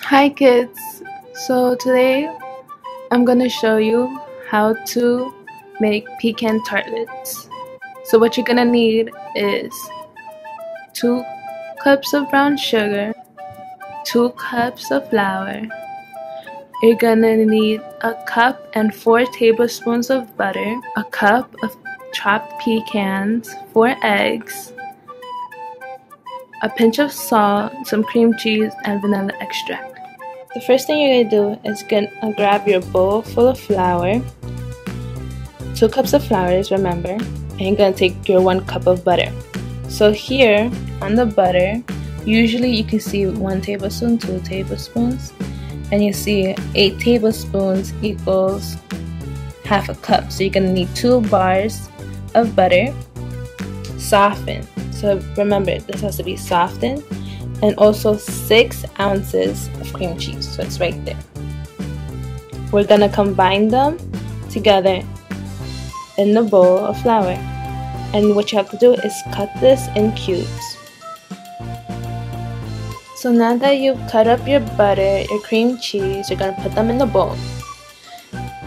Hi kids! So today I'm gonna show you how to make pecan tartlets. So what you're gonna need is 2 cups of brown sugar, 2 cups of flour. You're gonna need a cup and 4 tablespoons of butter, a cup of chopped pecans, 4 eggs, a pinch of salt, some cream cheese, and vanilla extract. The first thing you're going to do is grab your bowl full of flour, 2 cups of flour, remember, and you're going to take your 1 cup of butter. So here on the butter, usually you can see 1 tablespoon, 2 tablespoons, and you see 8 tablespoons equals half a cup. So you're going to need 2 bars of butter, softened. So remember, this has to be softened. And also 6 ounces of cream cheese, so it's right there. We're gonna combine them together in the bowl of flour, and what you have to do is cut this in cubes. So now that you've cut up your butter, your cream cheese, you're gonna put them in the bowl,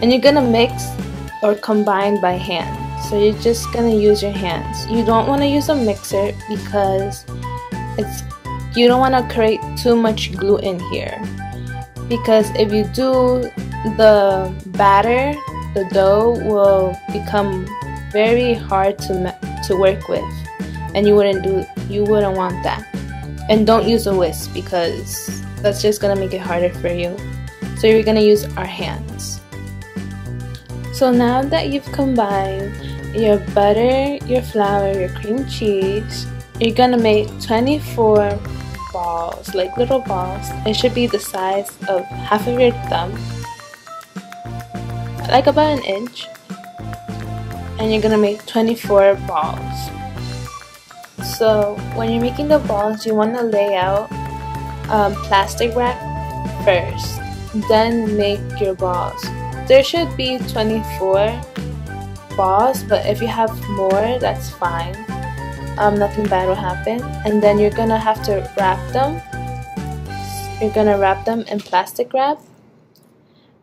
and you're gonna mix or combine by hand. So you're just gonna use your hands. You don't want to use a mixer because you don't want to create too much gluten here, because if you do, the batter, the dough will become very hard to work with, and you wouldn't want that. And don't use a whisk because that's just gonna make it harder for you. So you're gonna use our hands. So now that you've combined your butter, your flour, your cream cheese, you're gonna make 24 balls, like little balls. It should be the size of half of your thumb, like about an inch, and you're gonna make 24 balls. So when you're making the balls, you want to lay out plastic wrap first, then make your balls. There should be 24 balls, but if you have more, that's fine. Nothing bad will happen. And then you're gonna have to wrap them. You're gonna wrap them in plastic wrap,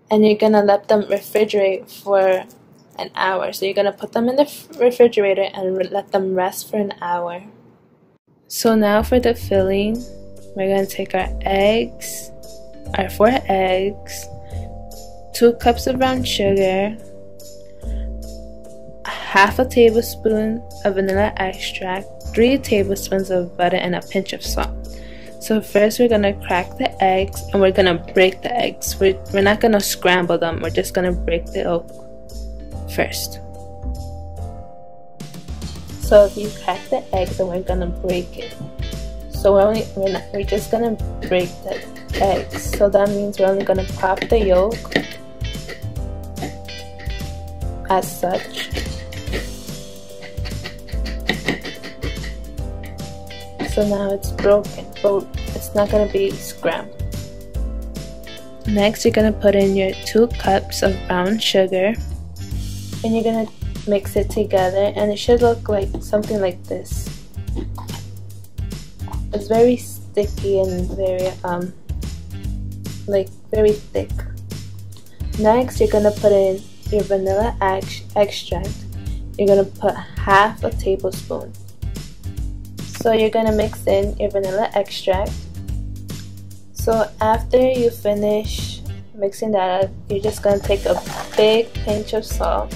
and you're gonna let them refrigerate for an hour. So you're gonna put them in the refrigerator and let them rest for an hour. So now for the filling, we're gonna take our eggs, our 4 eggs, 2 cups of brown sugar, half a tablespoon of vanilla extract, 3 tablespoons of butter, and a pinch of salt. So first we're gonna crack the eggs, and we're gonna break the eggs. We're not gonna scramble them, we're just gonna break the yolk first. So if you crack the eggs, then we're gonna break it. So we're just gonna break the eggs. So that means we're only gonna pop the yolk as such. So now it's broken, but it's not going to be scrambled. Next, you're going to put in your 2 cups of brown sugar, and you're going to mix it together, and it should look like something like this. It's very sticky and very very thick. Next, you're going to put in your vanilla extract. You're going to put half a tablespoon. So you're gonna mix in your vanilla extract. So after you finish mixing that up, you're just gonna take a big pinch of salt,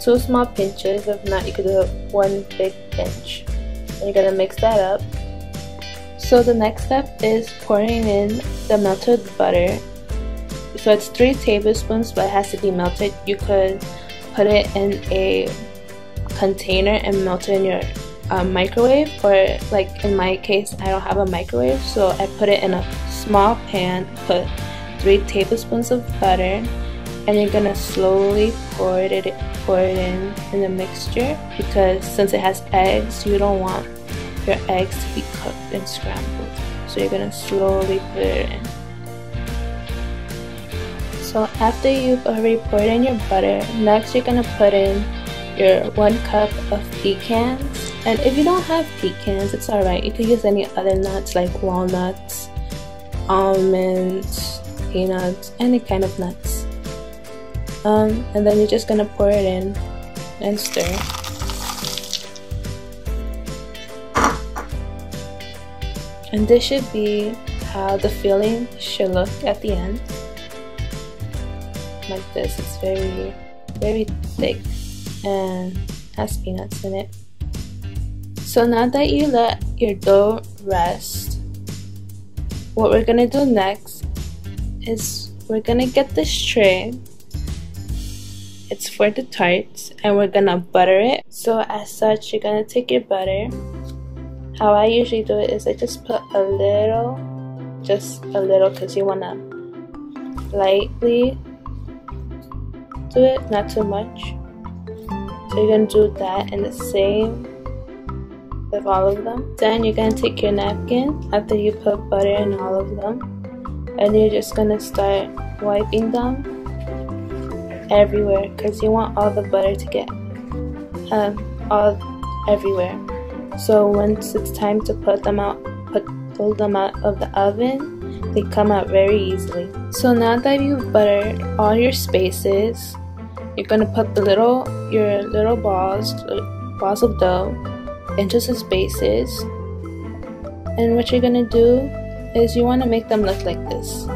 2 small pinches. If not, you could do 1 big pinch. And you're gonna mix that up. So the next step is pouring in the melted butter. So it's 3 tablespoons, but it has to be melted. You could put it in a container and melt it in your microwave, or like in my case, I don't have a microwave, so I put it in a small pan, put 3 tablespoons of butter, and you're gonna slowly pour it in the mixture, because since it has eggs, you don't want your eggs to be cooked and scrambled. So you're gonna slowly put it in. So after you've already poured in your butter, next you're gonna put in your 1 cup of pecans, and if you don't have pecans, it's alright. You could use any other nuts like walnuts, almonds, peanuts, any kind of nuts. And then you're just gonna pour it in and stir. And this should be how the filling should look at the end. Like this. It's very, very thick and has peanuts in it. So now that you let your dough rest, what we're gonna do next is we're gonna get this tray. It's for the tarts, and we're gonna butter it. So as such, you're gonna take your butter. How I usually do it is I just put a little, just a little, because you wanna lightly do it, not too much. So you're gonna do that, and the same with all of them. Then you're gonna take your napkin after you put butter in all of them, and you're just gonna start wiping them everywhere, because you want all the butter to get all everywhere. So once it's time to pull them out of the oven, they come out very easily. So now that you've buttered all your spaces, you're gonna put your little balls of dough into the spaces, and what you're gonna do is you want to make them look like this.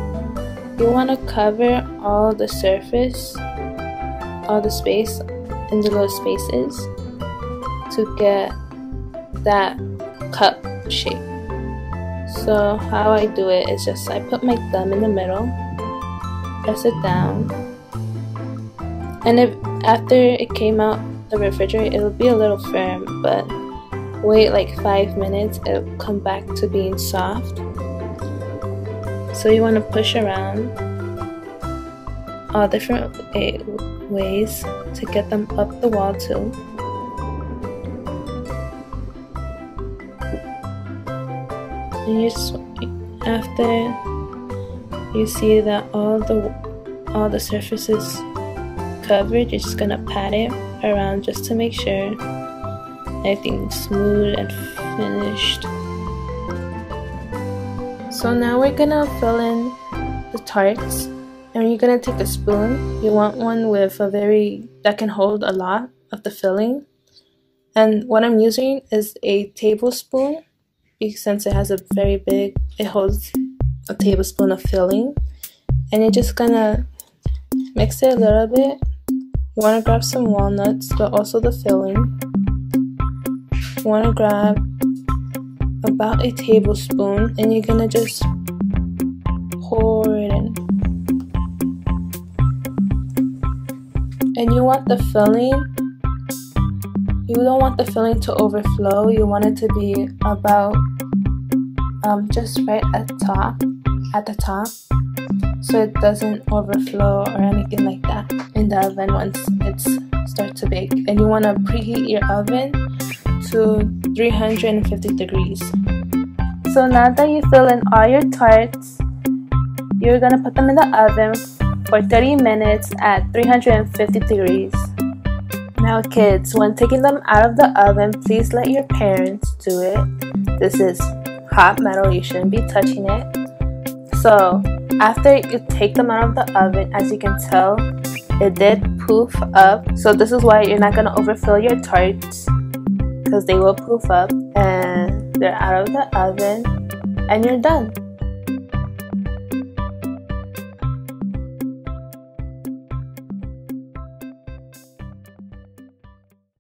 You want to cover all the surface, all the space in the little spaces to get that cup shape. So how I do it is just I put my thumb in the middle, press it down, and if after it came out the refrigerator, it'll be a little firm, but wait like 5 minutes, it'll come back to being soft. So you want to push around all different ways to get them up the wall too. And you just, after you see that all the surface is covered, you're just gonna pat it around just to make sure everything's smooth and finished. So now we're gonna fill in the tarts, and you're gonna take a spoon. You want one with that can hold a lot of the filling, and what I'm using is a tablespoon, since it has it holds a tablespoon of filling, and you're just gonna mix it a little bit. You want to grab some walnuts, but also the filling. You want to grab about a tablespoon, and you're gonna just pour it in. And you want the filling, you don't want the filling to overflow. You want it to be about just right at the top, so it doesn't overflow or anything like that in the oven once it starts to bake. And you want to preheat your oven to 350 degrees. So now that you fill in all your tarts, you're gonna put them in the oven for 30 minutes at 350 degrees. Now kids, when taking them out of the oven, please let your parents do it. This is hot metal, you shouldn't be touching it. So after you take them out of the oven, as you can tell, it did poof up. So this is why you're not gonna overfill your tarts, because they will poof up, and they're out of the oven, and you're done.